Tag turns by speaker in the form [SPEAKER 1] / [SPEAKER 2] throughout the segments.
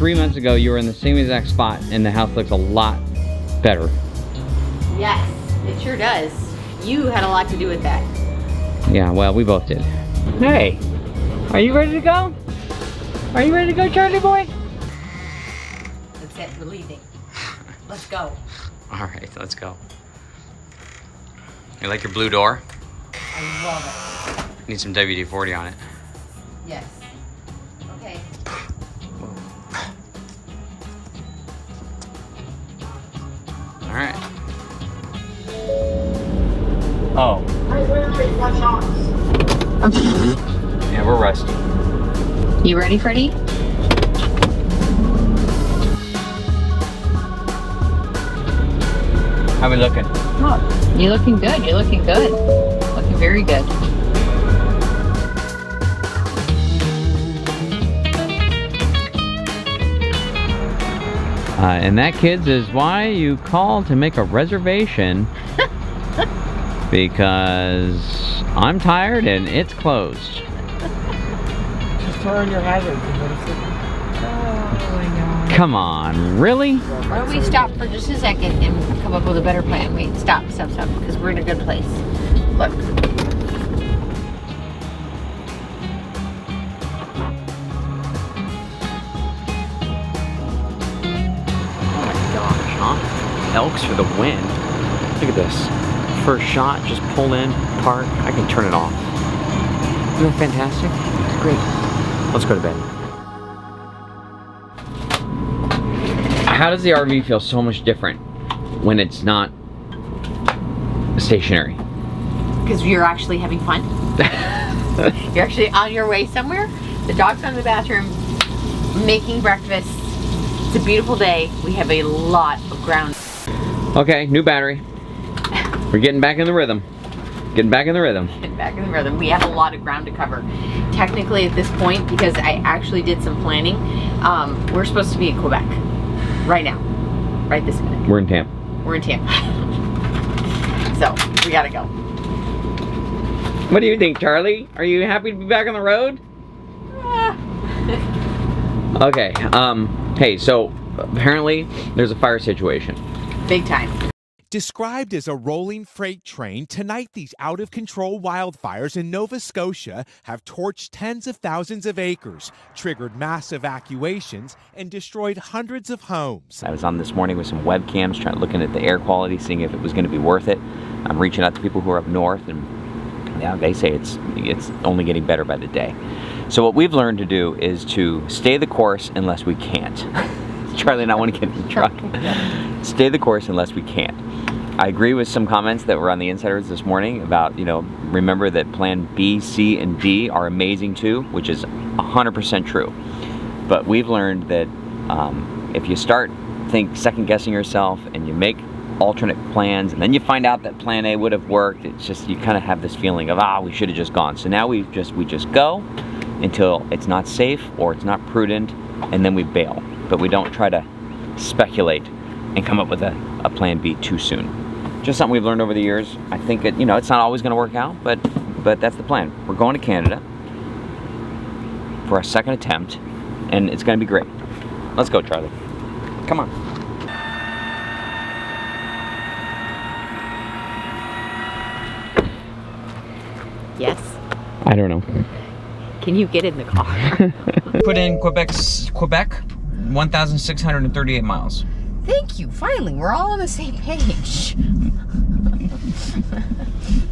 [SPEAKER 1] 3 months ago, you were in the same exact spot, and the house looks a lot better.
[SPEAKER 2] Yes, it sure does. You had a lot to do with that.
[SPEAKER 1] Yeah, well, we both did. Hey, are you ready to go? Are you ready to go, Charlie boy?
[SPEAKER 2] That's it, we're leaving. Let's go.
[SPEAKER 1] All right, let's go. You like your blue door?
[SPEAKER 2] I love it.
[SPEAKER 1] Need some WD-40 on it.
[SPEAKER 2] Yes. Okay.
[SPEAKER 1] All right. Oh. Yeah, we're rusty.
[SPEAKER 2] You ready, Freddie?
[SPEAKER 1] How we looking?
[SPEAKER 2] Oh, you're looking good. You're looking good. Looking very good.
[SPEAKER 1] And that, kids, is why you call to make a reservation. Because I'm tired and it's closed.
[SPEAKER 3] Just turn on your hazards and go to sleep.
[SPEAKER 2] Oh my God.
[SPEAKER 1] Come on, really?
[SPEAKER 2] Why don't we stop for just a second and come up with a better plan? Wait, stop, because we're in a good place. Look.
[SPEAKER 1] Oh my gosh, huh? Elks for the win. Look at this. First shot, just pull in, park. I can turn it off. Isn't that fantastic? It's great. Let's go to bed. How does the RV feel so much different when it's not stationary?
[SPEAKER 2] Because you're actually having fun. You're actually on your way somewhere. The dog's on the bathroom, making breakfast. It's a beautiful day. We have a lot of ground.
[SPEAKER 1] Okay, new battery. We're getting back in the rhythm. Getting back in the rhythm.
[SPEAKER 2] Getting back in the rhythm. We have a lot of ground to cover. Technically at this point, because I actually did some planning, we're supposed to be in Quebec. Right now. Right this minute.
[SPEAKER 1] We're in Tampa.
[SPEAKER 2] We're in Tampa. So, we gotta go.
[SPEAKER 1] What do you think, Charlie? Are you happy to be back on the road? Okay, hey, so apparently there's a fire situation.
[SPEAKER 2] Big time.
[SPEAKER 4] Described as a rolling freight train, tonight these out-of-control wildfires in Nova Scotia have torched tens of thousands of acres, triggered mass evacuations, and destroyed hundreds of homes.
[SPEAKER 1] I was on this morning with some webcams, looking at the air quality, seeing if it was going to be worth it. I'm reaching out to people who are up north, and yeah, they say it's only getting better by the day. So what we've learned to do is to stay the course unless we can't. Charlie and I want to get in the truck. Stay the course unless we can't. I agree with some comments that were on the Insiders this morning about, remember that plan B, C, and D are amazing too, which is 100% true. But we've learned that if you start second guessing yourself and you make alternate plans and then you find out that plan A would have worked, it's just, you kind of have this feeling of, we should have just gone. So now we just go until it's not safe or it's not prudent, and then we bail. But we don't try to speculate and come up with a plan B too soon. Just something we've learned over the years. I think it's not always going to work out, but that's the plan. We're going to Canada for our second attempt, and it's going to be great. Let's go, Charlie. Come on.
[SPEAKER 2] Yes?
[SPEAKER 1] I don't know.
[SPEAKER 2] Can you get in the car?
[SPEAKER 1] Put in Quebec, 1,638 miles.
[SPEAKER 2] Thank you. Finally, we're all on the same page.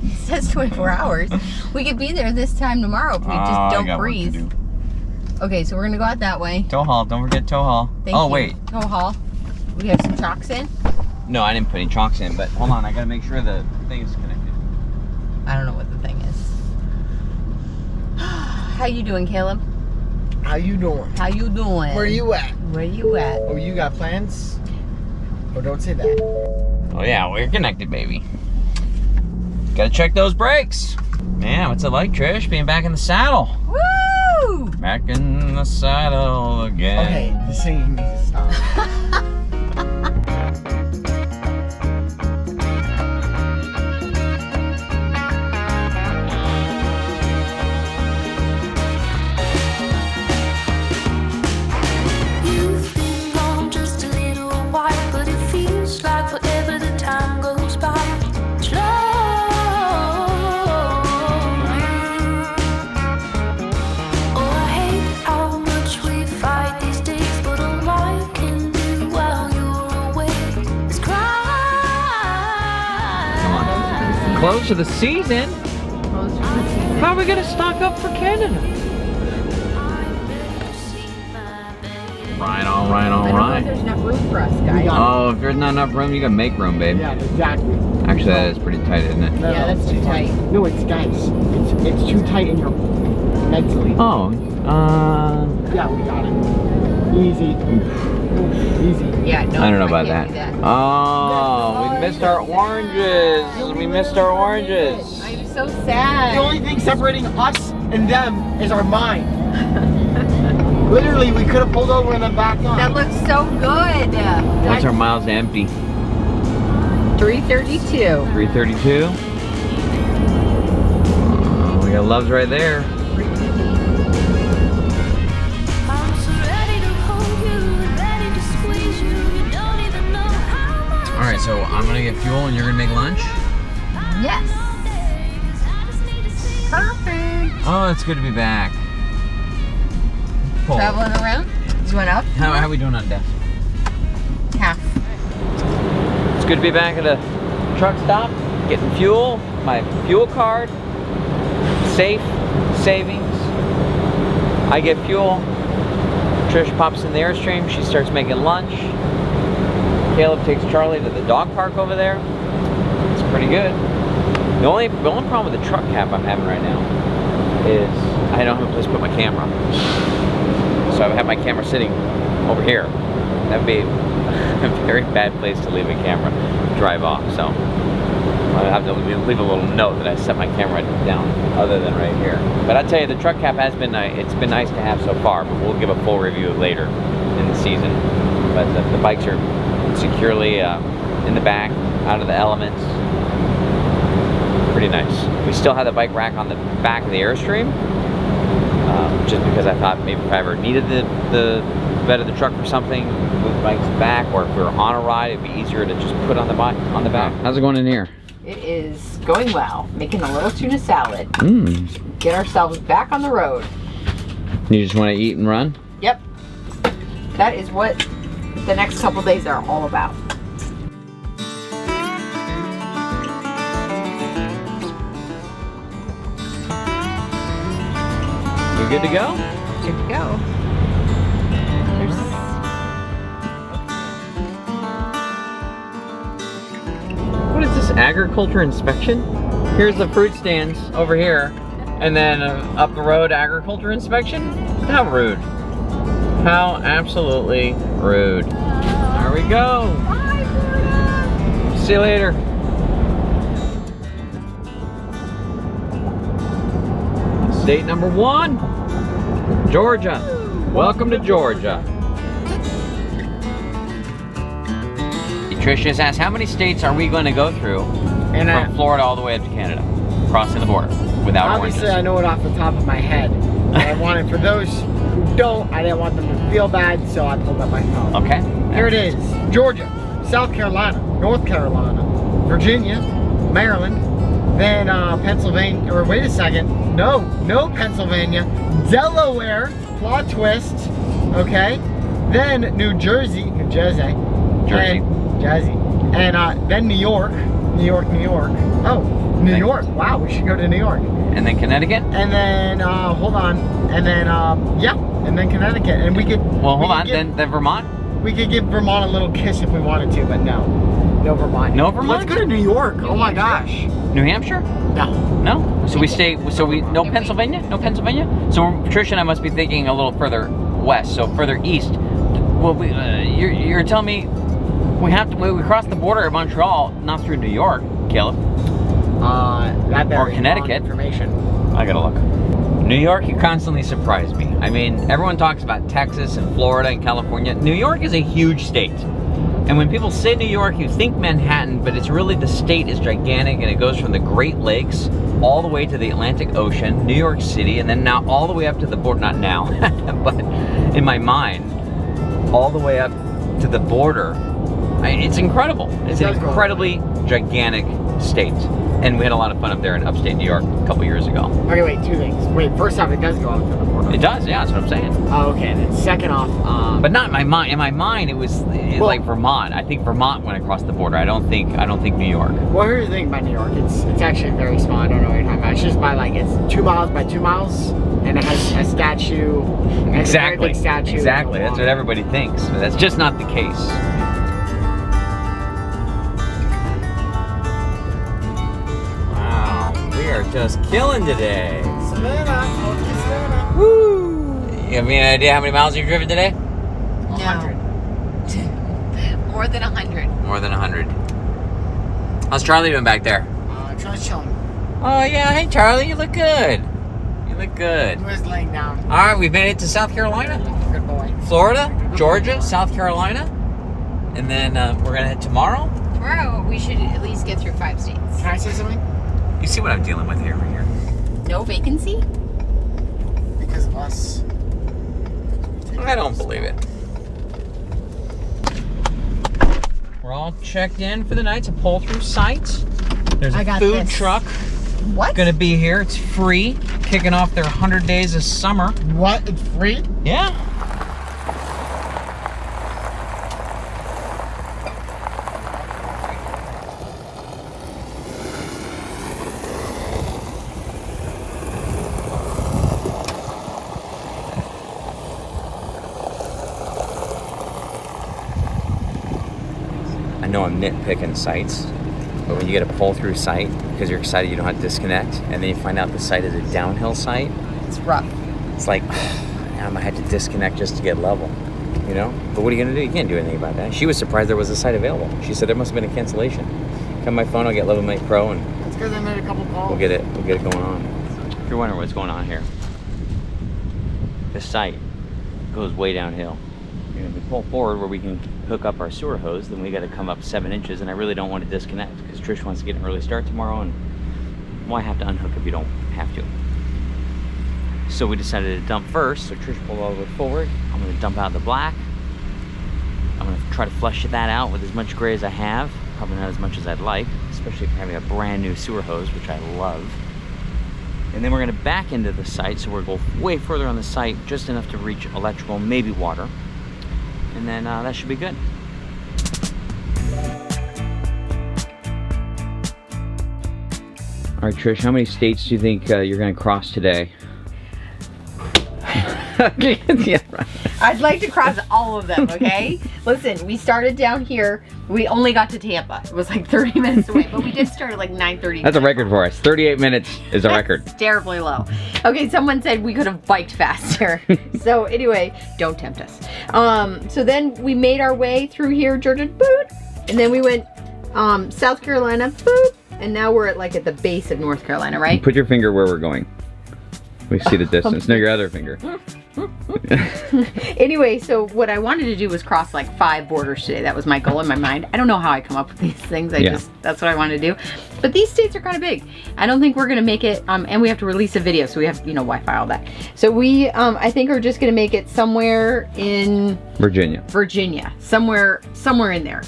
[SPEAKER 2] It says 24 hours. We could be there this time tomorrow if we just don't breathe. Okay, so we're gonna go out that way.
[SPEAKER 1] Tow haul. Don't forget tow haul.
[SPEAKER 2] Thank you.
[SPEAKER 1] Wait.
[SPEAKER 2] Tow haul. We have some chocks in.
[SPEAKER 1] No, I didn't put any chocks in, but hold on. I gotta make sure the thing is connected.
[SPEAKER 2] I don't know what the thing is. How you doing, Caleb?
[SPEAKER 3] How you doing?
[SPEAKER 2] How you doing?
[SPEAKER 3] Where you at?
[SPEAKER 2] Where you at?
[SPEAKER 3] Oh, you got plans? Oh, don't say that.
[SPEAKER 1] Oh yeah, we're connected, baby. Gotta check those brakes. Man, what's it like, Trish, being back in the saddle?
[SPEAKER 2] Woo!
[SPEAKER 1] Back in the saddle again.
[SPEAKER 3] Okay, the singing needs to stop.
[SPEAKER 5] You've
[SPEAKER 1] Close to the season?
[SPEAKER 2] Close for the season.
[SPEAKER 1] How are we gonna stock up for Canada? Right on, right on,
[SPEAKER 2] I don't know
[SPEAKER 1] right.
[SPEAKER 2] if there's enough room for us, guys.
[SPEAKER 1] Oh, if there's not enough room, you gotta make room, babe.
[SPEAKER 3] Yeah, exactly.
[SPEAKER 1] Actually, that is pretty tight, isn't it?
[SPEAKER 3] No,
[SPEAKER 2] Yeah, that's too tight.
[SPEAKER 3] No, it's guys. It's too tight in your mentally.
[SPEAKER 1] Oh,
[SPEAKER 3] Yeah, we got it. Easy. Easy.
[SPEAKER 2] Yeah, no.
[SPEAKER 1] I don't know about
[SPEAKER 2] can't
[SPEAKER 1] that.
[SPEAKER 2] do
[SPEAKER 1] Oh, we missed our oranges. We missed our oranges.
[SPEAKER 2] I'm so sad.
[SPEAKER 3] The only thing separating us and them is our mind. Literally, we could have pulled over and then backed on.
[SPEAKER 2] That looks so good.
[SPEAKER 1] What's our miles to empty?
[SPEAKER 2] 332.
[SPEAKER 1] 332. Oh, we got Love's right there. Alright, so I'm gonna get fuel and you're gonna make lunch?
[SPEAKER 2] Yes. Perfect.
[SPEAKER 1] Oh, it's good to be back. Pull.
[SPEAKER 2] Traveling around? You went up?
[SPEAKER 1] How are we doing on desk?
[SPEAKER 2] Half.
[SPEAKER 1] It's good to be back at a truck stop, getting fuel, my fuel card, safe, savings. I get fuel, Trish pops in the Airstream, she starts making lunch. Caleb takes Charlie to the dog park over there. It's pretty good. The only problem with the truck cap I'm having right now is I don't have a place to put my camera. So I have my camera sitting over here. That would be a very bad place to leave a camera, drive off. So I have to leave a little note that I set my camera down other than right here. But I tell you, the truck cap has been it's been nice to have so far, but we'll give a full review later in the season. But the bikes are securely in the back, out of the elements. Pretty nice. We still have the bike rack on the back of the Airstream, just because I thought maybe if I ever needed the bed of the truck for something, move the bikes back, or if we were on a ride, it'd be easier to just put on the back. How's it going in here?
[SPEAKER 2] It is going well. Making a little tuna salad. Get ourselves back on the road.
[SPEAKER 1] You just want to eat and run?
[SPEAKER 2] Yep. That is what the next couple days are all about.
[SPEAKER 1] You good to go?
[SPEAKER 2] Good to go.
[SPEAKER 1] What is this, agriculture inspection? Here's the fruit stands over here, and then up the road, agriculture inspection? How rude. How absolutely rude. There we go.
[SPEAKER 2] Bye, Florida.
[SPEAKER 1] See you later. State number 1, Georgia. Welcome to Georgia. Trish just asked, how many states are we going to go through from Florida all the way up to Canada, crossing the border without
[SPEAKER 3] Obviously,
[SPEAKER 1] oranges?
[SPEAKER 3] I know it off the top of my head. But I wanted, for those who don't, I didn't want them to feel bad, so I pulled up my phone.
[SPEAKER 1] Okay.
[SPEAKER 3] Here it is. Georgia, South Carolina, North Carolina, Virginia, Maryland, then Pennsylvania, or wait a second, no Pennsylvania, Delaware, plot twist, okay, then New Jersey, and then New York, oh, New York, wow, we should go to New York.
[SPEAKER 1] And then Connecticut?
[SPEAKER 3] And then, hold on, and then, yeah, and then Connecticut, and we could...
[SPEAKER 1] Well, hold on, then Vermont?
[SPEAKER 3] We could give Vermont a little kiss if we wanted to, but no. No Vermont.
[SPEAKER 1] No Vermont?
[SPEAKER 3] Let's go to New York. Oh my gosh.
[SPEAKER 1] New Hampshire?
[SPEAKER 3] No.
[SPEAKER 1] No? So we stay, no Pennsylvania? No Pennsylvania? So Trish and I must be thinking a little further west, so further east. Well, you're telling me we cross the border at Montreal, not through New York, Caleb?
[SPEAKER 3] Or
[SPEAKER 1] Connecticut.
[SPEAKER 3] Information.
[SPEAKER 1] I gotta look. New York, you constantly surprise me. I mean, everyone talks about Texas and Florida and California. New York is a huge state. And when people say New York, you think Manhattan, but it's really, the state is gigantic, and it goes from the Great Lakes all the way to the Atlantic Ocean, New York City, and then now all the way up to the border, not now, but in my mind, all the way up to the border It's incredible. It's an
[SPEAKER 3] does go
[SPEAKER 1] incredibly gigantic state. And we had a lot of fun up there in upstate New York a couple years ago.
[SPEAKER 3] Okay, wait, two things. Wait, first off, it does go out to the border.
[SPEAKER 1] It does, yeah, that's what I'm saying.
[SPEAKER 3] Oh, okay, and then second off,
[SPEAKER 1] But not in my mind. In my mind, it was
[SPEAKER 3] Well-
[SPEAKER 1] like Vermont. I think Vermont went across the border. I don't think New York.
[SPEAKER 3] well, here's the thing about New York. It's actually very small. I don't know what you're talking about. It's just by like, it's 2 miles by 2 miles, and it has a statue. It has a very big statue.
[SPEAKER 1] Exactly. That's what everybody thinks, but that's just not the case. Wow, we are just killing today.
[SPEAKER 3] Savannah.
[SPEAKER 1] Woo! You have any idea how many miles you've driven today?
[SPEAKER 3] 100.
[SPEAKER 2] More than 100.
[SPEAKER 1] More than 100. How's Charlie doing back there?
[SPEAKER 3] Charlie's chilling.
[SPEAKER 1] Oh yeah, hey Charlie, you look good. You look good.
[SPEAKER 3] He was laying down.
[SPEAKER 1] All right, we've made it to South Carolina,
[SPEAKER 3] Good boy.
[SPEAKER 1] Florida, Georgia, South Carolina, and then we're gonna head tomorrow.
[SPEAKER 2] Tomorrow, we should at least get through 5 states.
[SPEAKER 3] Can I say something?
[SPEAKER 1] You see what I'm dealing with here, right here.
[SPEAKER 2] No vacancy?
[SPEAKER 3] Because of us.
[SPEAKER 1] I don't believe it. We're all checked in for the night. It's a pull-through site. There's
[SPEAKER 2] I
[SPEAKER 1] a
[SPEAKER 2] got
[SPEAKER 1] food
[SPEAKER 2] this.
[SPEAKER 1] truck
[SPEAKER 2] What?
[SPEAKER 1] gonna be here. It's free, kicking off their 100 days of summer.
[SPEAKER 3] What? It's free?
[SPEAKER 1] Yeah. I know I'm nitpicking sites, but when you get a pull-through site, because you're excited you don't have to disconnect, and then you find out the site is a downhill site,
[SPEAKER 2] It's rough.
[SPEAKER 1] it's like, now I had to disconnect just to get level, you know? But what are you gonna do? You can't do anything about that. She was surprised there was a site available. She said there must have been a cancellation. Come my phone, I'll get Level Mate Pro, and
[SPEAKER 3] That's because I made a couple calls.
[SPEAKER 1] we'll get it going on. If you're wondering what's going on here, this site goes way downhill. You know, if we pull forward where we can hook up our sewer hose, then we got to come up 7 inches, and I really don't want to disconnect because Trish wants to get an early start tomorrow, and why have to unhook if you don't have to? So we decided to dump first. So Trish pulled all the way forward. I'm going to dump out the black. I'm going to try to flush that out with as much gray as I have. Probably not as much as I'd like, especially if having a brand new sewer hose, which I love. And then we're going to back into the site, so we're going to go way further on the site, just enough to reach electrical, maybe water. And then that should be good. All right, Trish, how many states do you think you're going to cross today? Yeah, right.
[SPEAKER 2] I'd like to cross all of them, okay? Listen, we started down here. We only got to Tampa. It was like 30 minutes away, but we did start at like 9:30.
[SPEAKER 1] That's a record for us. 38 minutes is a record.
[SPEAKER 2] That's terribly low. Okay, someone said we could have biked faster. So anyway, don't tempt us. So then we made our way through here, Georgia, boot, and then we went South Carolina, boot, and now we're at the base of North Carolina, right?
[SPEAKER 1] Put your finger where we're going. We see the distance. No, your other finger.
[SPEAKER 2] Anyway, so what I wanted to do was cross like 5 borders today. That was my goal in my mind. I don't know how I come up with these things. That's what I wanted to do. But these states are kind of big. I don't think we're going to make it, and we have to release a video, so we have, Wi-Fi, all that. So we, I think are just going to make it somewhere in
[SPEAKER 1] Virginia,
[SPEAKER 2] somewhere in there.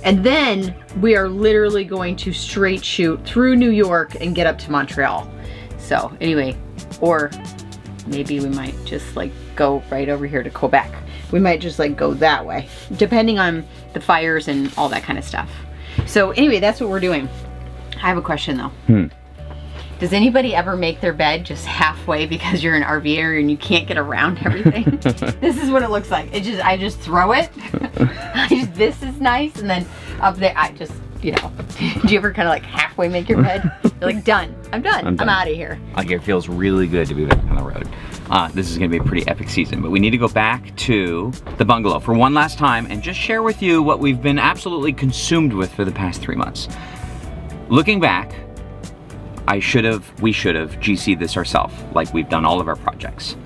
[SPEAKER 2] And then we are literally going to straight shoot through New York and get up to Montreal. So anyway, or maybe we might just go right over here to Quebec. We might just go that way, depending on the fires and all that kind of stuff. So anyway, that's what we're doing. I have a question though. Does anybody ever make their bed just halfway because you're an RVer and you can't get around everything? This is what it looks like. I just throw it. This is nice, and then up there, do you ever kind of halfway make your bed? You're like, done. I'm done. I'm out of here.
[SPEAKER 1] It feels really good to be back on the road. This is going to be a pretty epic season, but we need to go back to the bungalow for one last time and just share with you what we've been absolutely consumed with for the past 3 months. Looking back, we should have GC'd this ourselves, like we've done all of our projects.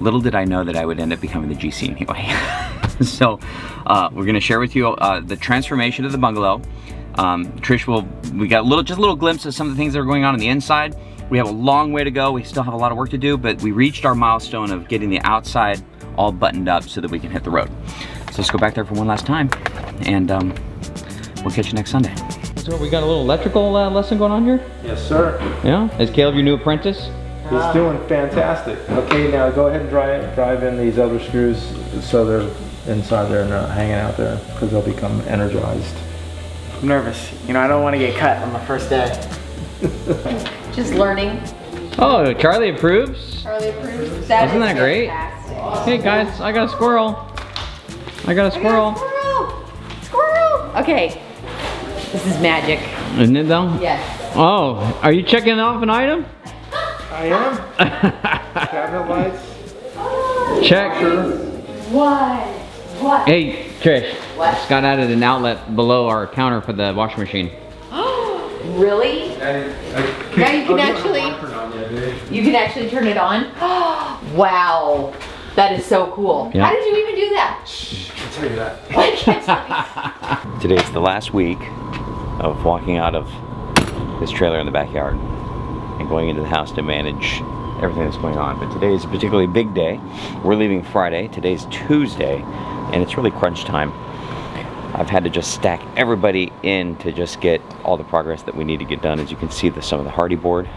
[SPEAKER 1] Little did I know that I would end up becoming the GC anyway. So we're going to share with you the transformation of the bungalow. Trish we got just a little glimpse of some of the things that are going on the inside. We have a long way to go. We still have a lot of work to do, but we reached our milestone of getting the outside all buttoned up so that we can hit the road. So let's go back there for one last time and we'll catch you next Sunday. So we got a little electrical lesson going on here?
[SPEAKER 5] Yes, sir.
[SPEAKER 1] Yeah? Is Caleb your new apprentice?
[SPEAKER 5] He's doing fantastic. Okay, now go ahead and drive in these other screws so they're inside there and not hanging out there because they'll become energized.
[SPEAKER 3] I'm nervous. You know, I don't want to get cut on the first day.
[SPEAKER 2] Just learning.
[SPEAKER 1] Oh, Charlie approves?
[SPEAKER 2] Charlie approves.
[SPEAKER 1] Isn't that great?
[SPEAKER 2] Fantastic.
[SPEAKER 1] Hey guys, I got a squirrel. I got a squirrel.
[SPEAKER 2] Squirrel! Okay. This is magic.
[SPEAKER 1] Isn't it though?
[SPEAKER 2] Yes.
[SPEAKER 1] Oh, are you checking off an item?
[SPEAKER 5] I am. Cabinet lights.
[SPEAKER 1] Check.
[SPEAKER 2] What?
[SPEAKER 1] Hey, Trish.
[SPEAKER 2] What?
[SPEAKER 1] Just got added an outlet below our counter for the washing machine.
[SPEAKER 2] Really? Now you can actually, you can actually turn it on. Wow, that is so cool.
[SPEAKER 1] Yeah.
[SPEAKER 2] How did you even do that?
[SPEAKER 5] I'll tell you that.
[SPEAKER 2] I can't tell you.
[SPEAKER 1] Today's the last week of walking out of this trailer in the backyard and going into the house to manage everything that's going on. But today is a particularly big day. We're leaving Friday. Today's Tuesday, and it's really crunch time. I've had to just stack everybody in to just get all the progress that we need to get done. As you can see, some of the hardy board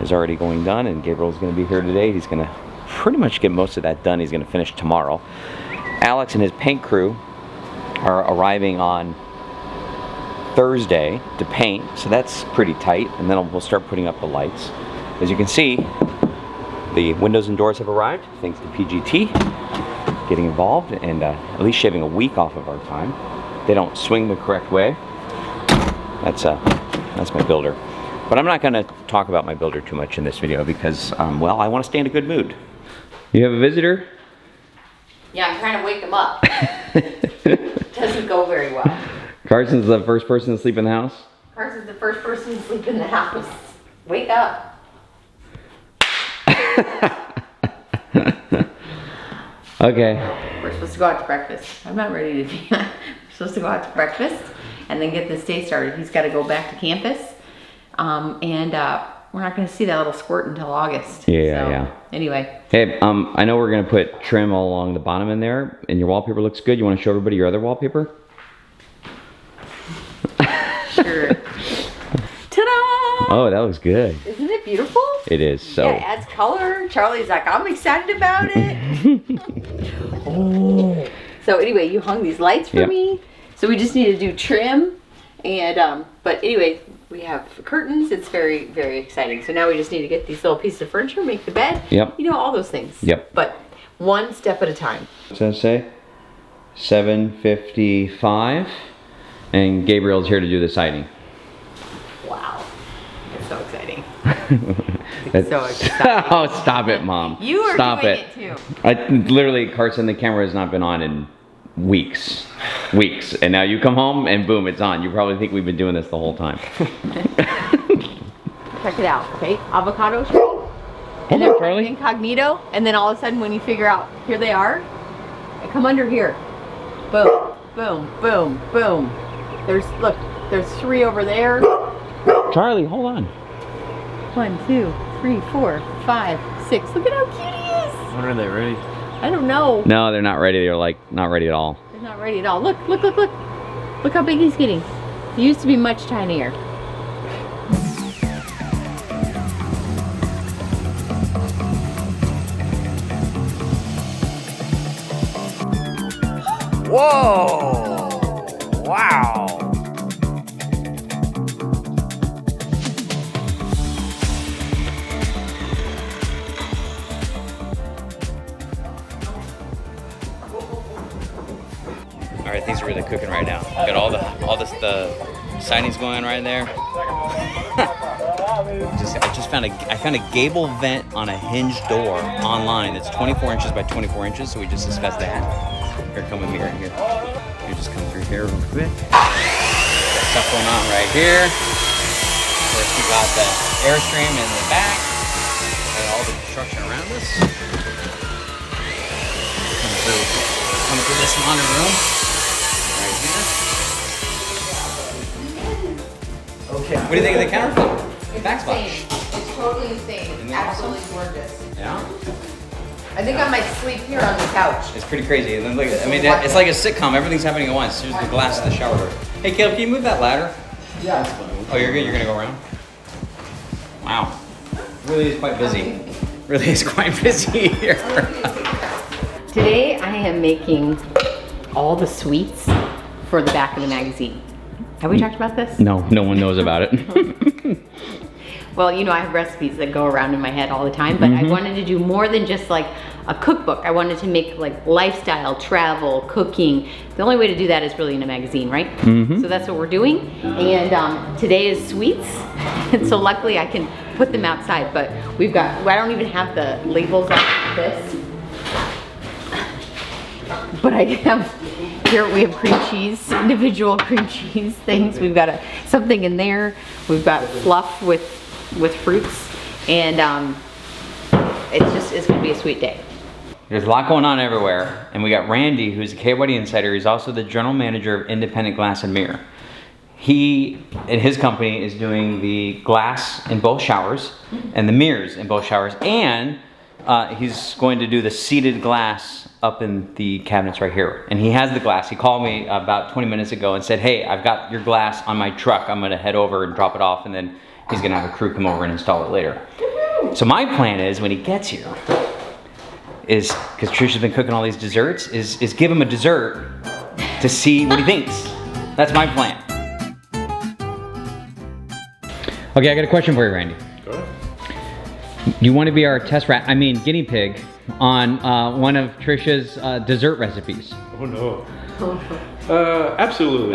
[SPEAKER 1] is already going done, and Gabriel's going to be here today. He's going to pretty much get most of that done. He's going to finish tomorrow. Alex and his paint crew are arriving on Thursday to paint, so that's pretty tight, and then we'll start putting up the lights. As you can see, the windows and doors have arrived thanks to PGT getting involved and at least shaving a week off of our time. They don't swing the correct way. That's my builder. But I'm not going to talk about my builder too much in this video because, well, I want to stay in a good mood. You have a visitor?
[SPEAKER 2] Yeah, I'm trying to wake him up. Doesn't go very well.
[SPEAKER 1] Carson's the first person to sleep in the house?
[SPEAKER 2] Carson's the first person to sleep in the house. Wake up.
[SPEAKER 1] Okay.
[SPEAKER 2] We're supposed to go out to breakfast. I'm not ready to be. We're supposed to go out to breakfast and then get this day started. He's got to go back to campus. We're not going to see that little squirt until August.
[SPEAKER 1] Yeah.
[SPEAKER 2] Anyway.
[SPEAKER 1] Hey, I know we're going to put trim all along the bottom in there, and your wallpaper looks good. You want to show everybody your other wallpaper?
[SPEAKER 2] Sure. Ta-da!
[SPEAKER 1] Oh, that looks good.
[SPEAKER 2] Isn't it beautiful?
[SPEAKER 1] It is. So.
[SPEAKER 2] Yeah, it adds color. Charlie's like, I'm excited about it. Oh. So anyway, you hung these lights for me. So we just need to do trim. And, but anyway, we have curtains. It's very, very exciting. So now we just need to get these little pieces of furniture, make the bed.
[SPEAKER 1] Yep.
[SPEAKER 2] You know, all those things.
[SPEAKER 1] Yep.
[SPEAKER 2] But one step at a time.
[SPEAKER 1] What's that say? 7:55. And Gabriel's here to do the siding.
[SPEAKER 2] Wow. It's so exciting.
[SPEAKER 1] That's
[SPEAKER 2] so exciting.
[SPEAKER 1] Oh, stop it, Mom.
[SPEAKER 2] You are
[SPEAKER 1] stop
[SPEAKER 2] doing it too.
[SPEAKER 1] Literally, Carson, the camera has not been on in weeks. And now you come home and boom, it's on. You probably think we've been doing this the whole time.
[SPEAKER 2] Check it out, okay? Avocado tree.
[SPEAKER 1] Hold
[SPEAKER 2] And they're
[SPEAKER 1] on, Charlie.
[SPEAKER 2] incognito, and then all of a sudden when you figure out, here they are, they come under here. Boom, boom, boom, boom. There's 3 over there.
[SPEAKER 1] Charlie, hold on.
[SPEAKER 2] 1, 2, 3, 4, 5, 6. Look at how cute he is.
[SPEAKER 5] When are they ready?
[SPEAKER 2] I don't know.
[SPEAKER 1] No, they're not ready. They're like not ready at all.
[SPEAKER 2] They're not ready at all. Look. Look how big he's getting. He used to be much tinier.
[SPEAKER 1] Whoa! Wow! All right, things are really cooking right now. Got all the siding's going on right there. I found a gable vent on a hinged door online. It's 24 inches by 24 inches, so we just discussed that. Here, come with me right here. You just come through here real quick. Got stuff going on right here. Of course, we got the Airstream in the back and all the construction around us. Come through this laundry room right here.
[SPEAKER 5] Okay.
[SPEAKER 1] What do you think of the countertop? Backsplash.
[SPEAKER 2] It's totally insane.
[SPEAKER 1] Isn't
[SPEAKER 2] It's
[SPEAKER 1] that
[SPEAKER 2] absolutely gorgeous.
[SPEAKER 1] Yeah.
[SPEAKER 2] I think I might sleep here on the couch.
[SPEAKER 1] It's pretty crazy. And then look, I mean, it's like a sitcom. Everything's happening at once. Here's the glass of the shower door. Hey, Caleb, can you move that ladder?
[SPEAKER 3] Yeah, that's fine.
[SPEAKER 1] Oh, you're good? You're gonna go around? Wow. Really is quite busy. Really is quite busy here.
[SPEAKER 2] Today I am making all the sweets for the back of the magazine. Have we talked about this?
[SPEAKER 1] No, no one knows about it.
[SPEAKER 2] Well, you know, I have recipes that go around in my head all the time, but I wanted to do more than just like a cookbook. I wanted to make like lifestyle, travel, cooking. The only way to do that is really in a magazine, right? So that's what we're doing. And today is sweets. And so luckily I can put them outside, but we've got, I don't even have the labels on this. But I have, here we have cream cheese, individual cream cheese things. We've got something in there. We've got fluff with fruits, and it's gonna be a sweet day.
[SPEAKER 1] There's a lot going on everywhere, and we got Randy, who's a KYD insider. He's also the general manager of Independent Glass and Mirror. He and his company is doing the glass in both showers and the mirrors in both showers, and he's going to do the seated glass up in the cabinets right here. And he has the glass. He called me about 20 minutes ago and said, hey, I've got your glass on my truck. I'm gonna head over and drop it off, and then he's gonna have a crew come over and install it later. So my plan is, when he gets here, is, because Trisha's been cooking all these desserts, is give him a dessert to see what he thinks. That's my plan. Okay, I got a question for you, Randy.
[SPEAKER 5] Go ahead.
[SPEAKER 1] You want to be our guinea pig on one of Trisha's dessert recipes?
[SPEAKER 5] Oh no. Absolutely.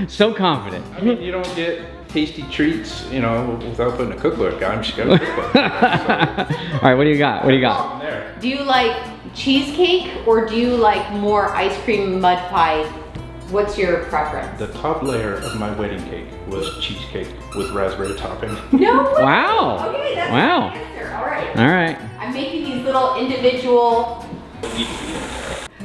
[SPEAKER 1] So confident.
[SPEAKER 5] I mean, you don't get tasty treats, you know, without putting a cookbook on. She got a cookbook.
[SPEAKER 1] All right, what do you got? What do you got?
[SPEAKER 5] There.
[SPEAKER 2] Do you like cheesecake or do you like more ice cream mud pie? What's your preference?
[SPEAKER 5] The top layer of my wedding cake was cheesecake with raspberry topping.
[SPEAKER 2] No way.
[SPEAKER 1] Wow.
[SPEAKER 2] Okay, that's
[SPEAKER 1] Wow.
[SPEAKER 2] the answer. All right.
[SPEAKER 1] All right.
[SPEAKER 2] I'm making these little individual.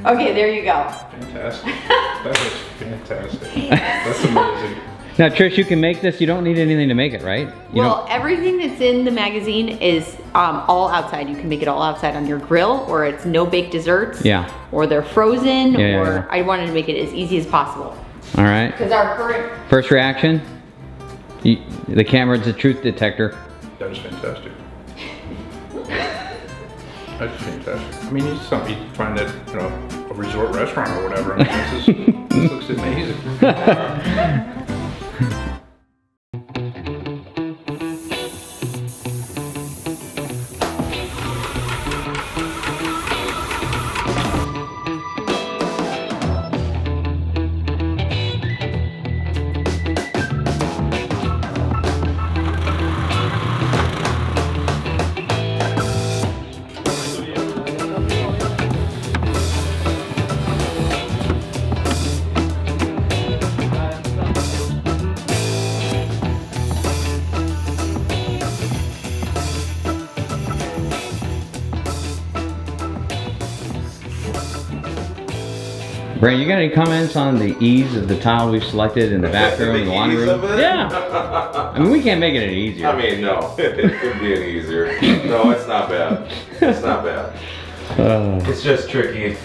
[SPEAKER 2] Okay, there you go.
[SPEAKER 5] Fantastic. That is fantastic. That's amazing.
[SPEAKER 1] Now, Trish, you can make this. You don't need anything to make it, right?
[SPEAKER 2] Well, everything that's in the magazine is all outside. You can make it all outside on your grill, or it's no bake desserts.
[SPEAKER 1] Yeah.
[SPEAKER 2] Or they're frozen,
[SPEAKER 1] Yeah,
[SPEAKER 2] or
[SPEAKER 1] yeah.
[SPEAKER 2] I wanted to make it as easy as possible.
[SPEAKER 1] All right.
[SPEAKER 2] Because our current.
[SPEAKER 1] First reaction? The camera's a truth detector.
[SPEAKER 5] That is fantastic. That's fantastic. I mean, you find that, you know, a resort restaurant or whatever. I mean, this looks amazing.
[SPEAKER 1] Brandon, you got any comments on the ease of the tile we've selected in the bathroom and the laundry room? Yeah. I mean, we can't make it any easier.
[SPEAKER 6] I mean, no, it could be any easier. No, it's not bad. It's not bad. It's just tricky.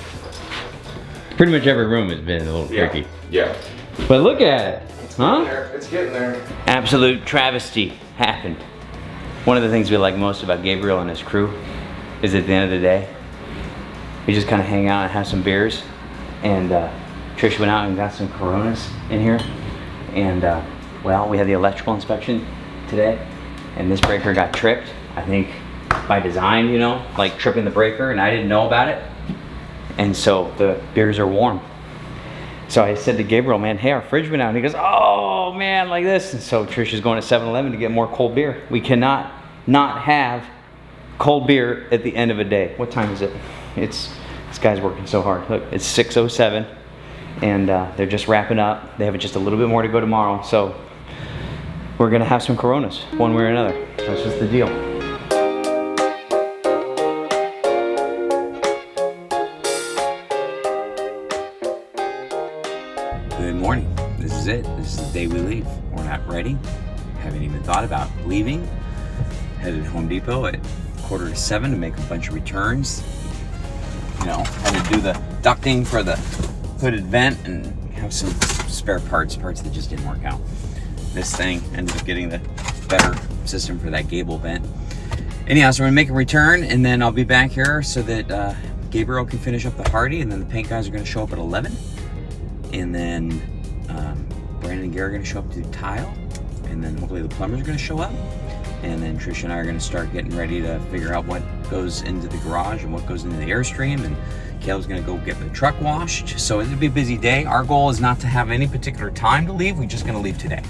[SPEAKER 1] Pretty much every room has been a little tricky.
[SPEAKER 6] Yeah.
[SPEAKER 1] But look at it, huh?
[SPEAKER 6] It's getting there.
[SPEAKER 1] Absolute travesty happened. One of the things we like most about Gabriel and his crew is at the end of the day, we just kind of hang out and have some beers. And Trish went out and got some Coronas in here. And well, we had the electrical inspection today, and this breaker got tripped, I think by design, you know, like tripping the breaker, and I didn't know about it. And so the beers are warm. So I said to Gabriel, man, hey, our fridge went out. And he goes, oh man, like this. And so Trish is going to 7-Eleven to get more cold beer. We cannot not have cold beer at the end of a day. What time is it? This guy's working so hard. Look, it's 6:07, and they're just wrapping up. They have just a little bit more to go tomorrow. So we're gonna have some Coronas, one way or another. That's just the deal. Good morning. This is it. This is the day we leave. We're not ready. Haven't even thought about leaving. Headed to Home Depot at 6:45 to make a bunch of returns. You know, had to do the ducting for the hooded vent and have some spare parts that just didn't work out. This thing ended up getting the better system for that gable vent. Anyhow, so we're gonna make a return, and then I'll be back here so that Gabriel can finish up the Hardy, and then the paint guys are gonna show up at 11. And then Brandon and Gary are gonna show up to do tile, and then hopefully the plumbers are gonna show up. And then Trish and I are gonna start getting ready to figure out what goes into the garage and what goes into the Airstream, and Caleb's gonna go get the truck washed. So it'll be a busy day. Our goal is not to have any particular time to leave. We're just gonna leave today.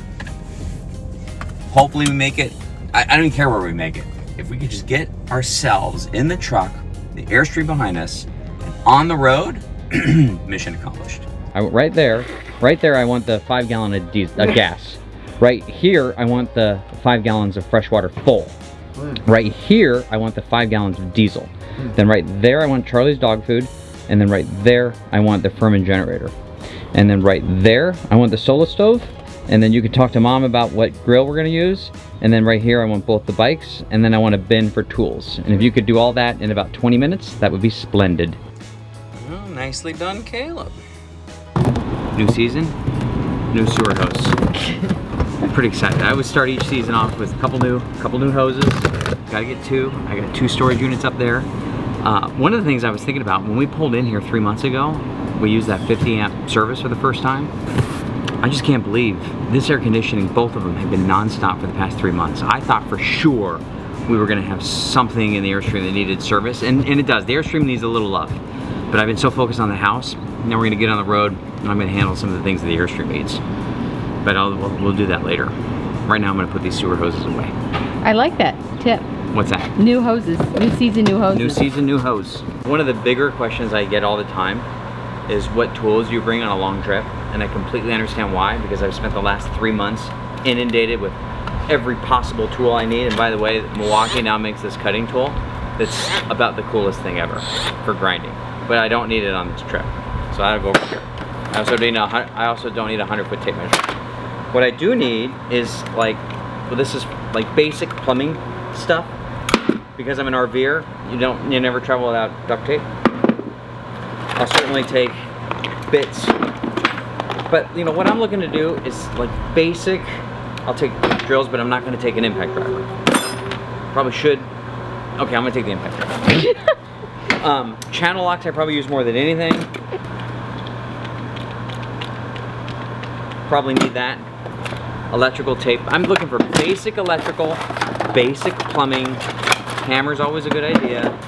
[SPEAKER 1] Hopefully we make it. I don't even care where we make it. If we could just get ourselves in the truck, the Airstream behind us, and on the road, mission accomplished. Right there, I want the 5 gallon of gas. Right here, I want the 5 gallons of fresh water full. Right here, I want the 5 gallons of diesel. Then right there, I want Charlie's dog food. And then right there, I want the Furman generator. And then right there, I want the Solar stove. And then you can talk to Mom about what grill we're gonna use. And then right here, I want both the bikes. And then I want a bin for tools. And if you could do all that in about 20 minutes, that would be splendid. Oh, nicely done, Caleb. New season, new sewer hose. I'm pretty excited. I would start each season off with a couple new hoses. Gotta get 2. I got 2 storage units up there. One of the things I was thinking about when we pulled in here 3 months ago, we used that 50 amp service for the first time. I just can't believe this air conditioning, both of them have been nonstop for the past 3 months. I thought for sure we were gonna have something in the Airstream that needed service, and it does. The Airstream needs a little love, but I've been so focused on the house. Now we're gonna get on the road, and I'm gonna handle some of the things that the Airstream needs. But we'll do that later. Right now I'm gonna put these sewer hoses away.
[SPEAKER 2] I like that tip.
[SPEAKER 1] What's that?
[SPEAKER 2] New hoses. New season, new hoses.
[SPEAKER 1] New season, new hose. One of the bigger questions I get all the time is what tools you bring on a long trip. And I completely understand why, because I've spent the last 3 months inundated with every possible tool I need. And by the way, Milwaukee now makes this cutting tool that's about the coolest thing ever for grinding. But I don't need it on this trip. So I'll go over here. I also don't need a 100-foot tape measure. What I do need is this is like basic plumbing stuff. Because I'm an RVer, you never travel without duct tape. I'll certainly take bits. But you know what I'm looking to do is like basic. I'll take drills, but I'm not going to take an impact driver. Probably should. Okay, I'm going to take the impact driver. Channel locks I probably use more than anything. Probably need that. Electrical tape. I'm looking for basic electrical, basic plumbing. Hammer's always a good idea.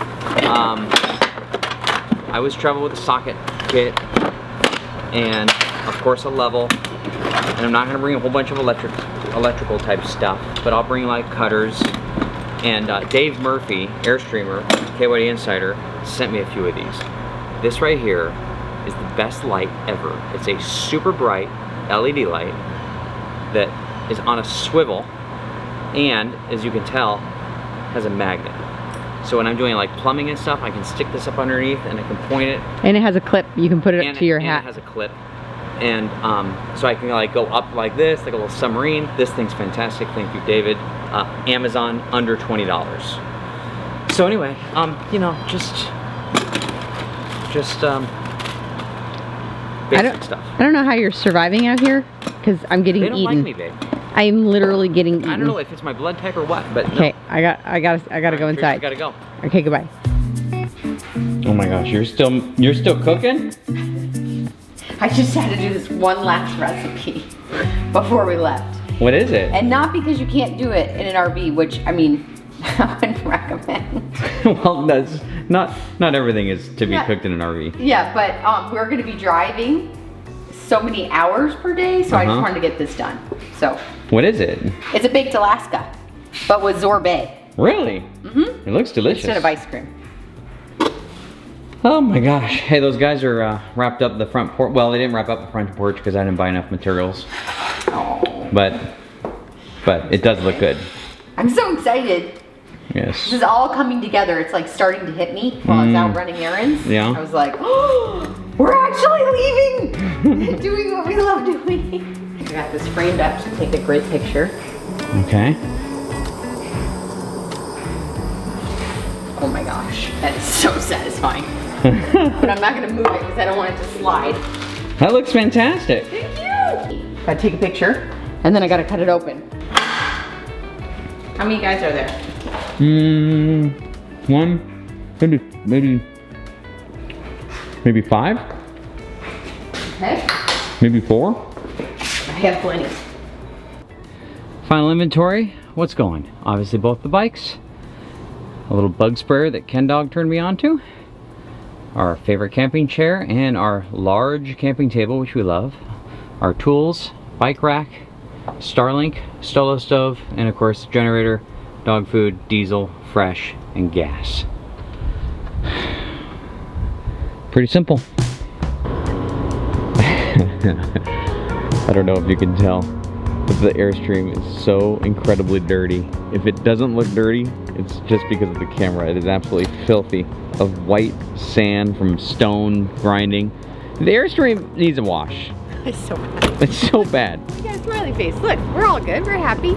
[SPEAKER 1] I always travel with a socket kit and of course a level. And I'm not gonna bring a whole bunch of electrical type stuff, but I'll bring like cutters. And Dave Murphy, Airstreamer, KYD Insider, sent me a few of these. This right here is the best light ever. It's a super bright LED light that is on a swivel and, as you can tell, has a magnet. So when I'm doing like plumbing and stuff, I can stick this up underneath and I can point it.
[SPEAKER 2] And it has a clip. You can put it up to your hat.
[SPEAKER 1] And it has a clip. And so I can like go up like this, like a little submarine. This thing's fantastic. Thank you, David. Amazon, under $20. So anyway, you know, just basic stuff.
[SPEAKER 2] I don't know how you're surviving out here because I'm getting eaten.
[SPEAKER 1] They don't like me, babe.
[SPEAKER 2] I'm literally getting eaten.
[SPEAKER 1] I don't know if it's my blood type or what, but
[SPEAKER 2] okay,
[SPEAKER 1] no.
[SPEAKER 2] I gotta go inside.
[SPEAKER 1] I gotta go.
[SPEAKER 2] Okay, goodbye.
[SPEAKER 1] Oh my gosh, you're still cooking?
[SPEAKER 2] I just had to do this one last recipe before we left.
[SPEAKER 1] What is it?
[SPEAKER 2] And not because you can't do it in an RV, which I mean, I wouldn't recommend.
[SPEAKER 1] Well, that's not everything is to be cooked in an RV.
[SPEAKER 2] Yeah, but we're gonna be driving so many hours per day, so I just wanted to get this done. So.
[SPEAKER 1] What is it?
[SPEAKER 2] It's a baked Alaska, but with sorbet.
[SPEAKER 1] Really? Mm-hmm. It looks delicious.
[SPEAKER 2] Instead of ice cream.
[SPEAKER 1] Oh my gosh. Hey, those guys are wrapped up the front porch. Well, they didn't wrap up the front porch because I didn't buy enough materials.
[SPEAKER 2] Oh.
[SPEAKER 1] But it does look good.
[SPEAKER 2] I'm so excited.
[SPEAKER 1] Yes.
[SPEAKER 2] This is all coming together. It's like starting to hit me while I was out running errands.
[SPEAKER 1] Yeah.
[SPEAKER 2] I was like, oh, we're actually leaving, doing what we love doing. I got this framed up to take a great picture.
[SPEAKER 1] Okay.
[SPEAKER 2] Oh my gosh, that is so satisfying. But I'm not gonna move it because I don't want it to slide.
[SPEAKER 1] That looks fantastic.
[SPEAKER 2] Thank you. Gotta take a picture, and then I gotta cut it open. How many guys are there?
[SPEAKER 1] One, maybe 5,
[SPEAKER 2] Okay.
[SPEAKER 1] maybe 4.
[SPEAKER 2] I have plenty.
[SPEAKER 1] Final inventory, what's going? Obviously both the bikes, a little bug sprayer that Ken Dog turned me on to, our favorite camping chair, and our large camping table, which we love, our tools, bike rack, Starlink, Stolo stove, and of course generator, dog food, diesel, fresh, and gas. Pretty simple. I don't know if you can tell, but the Airstream is so incredibly dirty. If it doesn't look dirty, it's just because of the camera. It is absolutely filthy of white sand from stone grinding. The Airstream needs a wash.
[SPEAKER 2] It's so bad.
[SPEAKER 1] It's so bad.
[SPEAKER 2] You got a smiley face. Look, we're all good. We're happy.